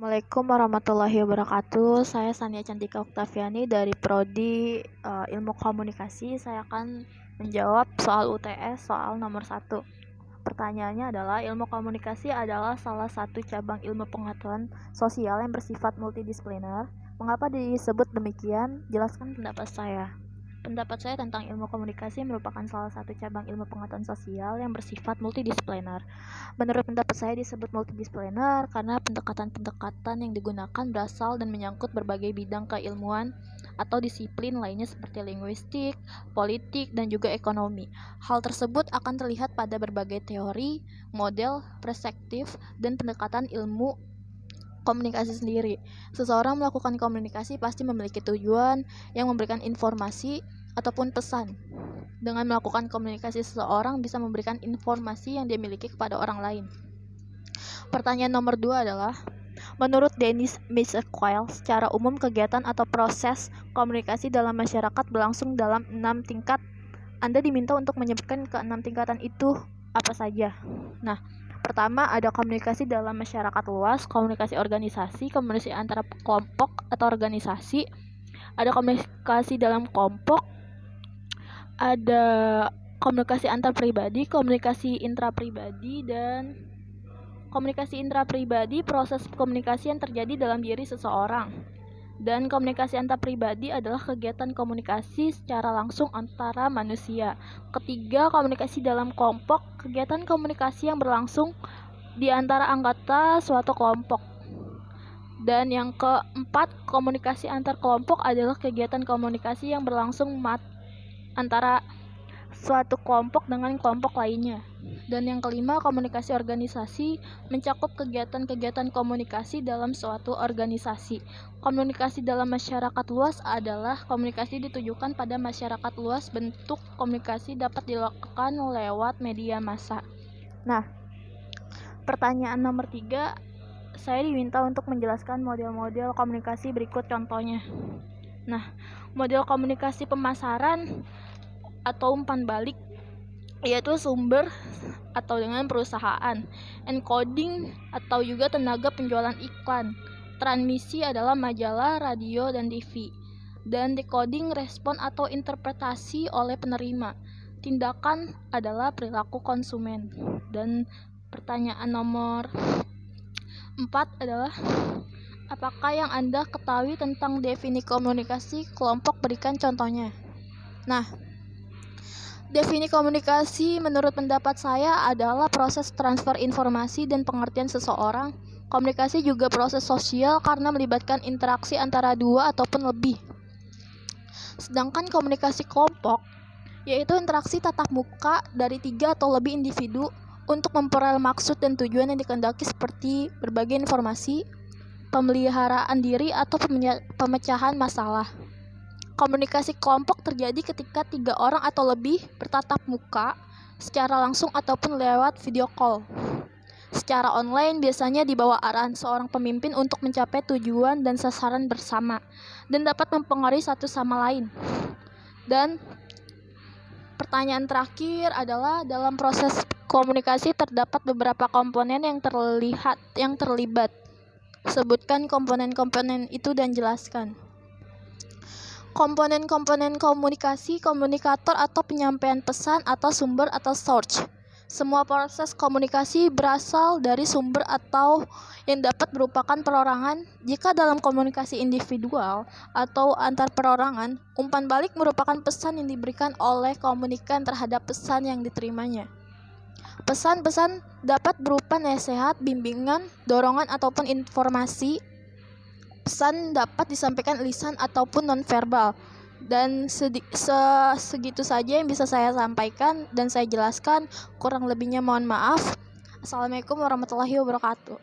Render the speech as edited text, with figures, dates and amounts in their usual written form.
Assalamualaikum warahmatullahi wabarakatuh. Saya Sania Cantika Oktaviani dari Prodi Ilmu Komunikasi. Saya akan menjawab soal UTS soal nomor 1. Pertanyaannya adalah, ilmu komunikasi adalah salah satu cabang ilmu pengetahuan sosial yang bersifat multidisipliner. Mengapa disebut demikian? Jelaskan pendapat saya. Pendapat saya tentang ilmu komunikasi merupakan salah satu cabang ilmu pengetahuan sosial yang bersifat multidisipliner. Menurut pendapat saya disebut multidisipliner karena pendekatan-pendekatan yang digunakan berasal dan menyangkut berbagai bidang keilmuan atau disiplin lainnya seperti linguistik, politik, dan juga ekonomi. Hal tersebut akan terlihat pada berbagai teori, model, perspektif, dan pendekatan ilmu komunikasi sendiri. Seseorang melakukan komunikasi pasti memiliki tujuan yang memberikan informasi ataupun pesan. Dengan melakukan komunikasi, seseorang bisa memberikan informasi yang dia miliki kepada orang lain. Pertanyaan nomor 2 adalah, menurut Dennis Misquelle, secara umum kegiatan atau proses komunikasi dalam masyarakat berlangsung dalam 6 tingkat. Anda diminta untuk menyebutkan ke-6 tingkatan itu apa saja. Nah, pertama ada komunikasi dalam masyarakat luas, komunikasi organisasi, komunikasi antara kelompok atau organisasi. Ada komunikasi dalam kelompok, ada komunikasi antar pribadi, komunikasi intrapribadi, dan komunikasi intrapribadi proses komunikasi yang terjadi dalam diri seseorang. Dan komunikasi antar pribadi adalah kegiatan komunikasi secara langsung antara manusia. Ketiga, komunikasi dalam kelompok, kegiatan komunikasi yang berlangsung di antara anggota suatu kelompok. Dan yang keempat, komunikasi antar kelompok adalah kegiatan komunikasi yang berlangsung antara suatu kelompok dengan kelompok lainnya. Dan yang kelima, komunikasi organisasi mencakup kegiatan-kegiatan komunikasi dalam suatu organisasi. Komunikasi dalam masyarakat luas adalah komunikasi ditujukan pada masyarakat luas. Bentuk komunikasi dapat dilakukan lewat media massa. Nah, pertanyaan nomor 3, saya diminta untuk menjelaskan model-model komunikasi berikut contohnya. Nah, model komunikasi pemasaran atau umpan balik yaitu sumber atau dengan perusahaan, encoding atau juga tenaga penjualan iklan, transmisi adalah majalah, radio, dan TV, dan decoding respon atau interpretasi oleh penerima, tindakan adalah perilaku konsumen. Dan pertanyaan nomor 4 adalah, apakah yang Anda ketahui tentang definisi komunikasi kelompok? Berikan contohnya. Nah, definisi komunikasi menurut pendapat saya adalah proses transfer informasi dan pengertian seseorang. Komunikasi juga proses sosial karena melibatkan interaksi antara dua ataupun lebih. Sedangkan komunikasi kelompok yaitu interaksi tatap muka dari 3 atau lebih individu untuk memperoleh maksud dan tujuan yang dikehendaki seperti berbagi informasi, pemeliharaan diri, atau pemecahan masalah. Komunikasi kelompok terjadi ketika 3 orang atau lebih bertatap muka secara langsung ataupun lewat video call. Secara online biasanya di bawah arahan seorang pemimpin untuk mencapai tujuan dan sasaran bersama dan dapat mempengaruhi satu sama lain. Dan pertanyaan terakhir adalah, dalam proses komunikasi terdapat beberapa komponen yang terlibat. Sebutkan komponen-komponen itu dan jelaskan. Komponen-komponen komunikasi, komunikator atau penyampaian pesan atau sumber atau source. Semua proses komunikasi berasal dari sumber atau yang dapat merupakan perorangan. Jika dalam komunikasi individual atau antar perorangan, umpan balik merupakan pesan yang diberikan oleh komunikan terhadap pesan yang diterimanya. Pesan-pesan dapat berupa nasihat, bimbingan, dorongan, ataupun informasi. Pesan dapat disampaikan lisan ataupun nonverbal. Dan segitu saja yang bisa saya sampaikan dan saya jelaskan. Kurang lebihnya mohon maaf. Assalamualaikum warahmatullahi wabarakatuh.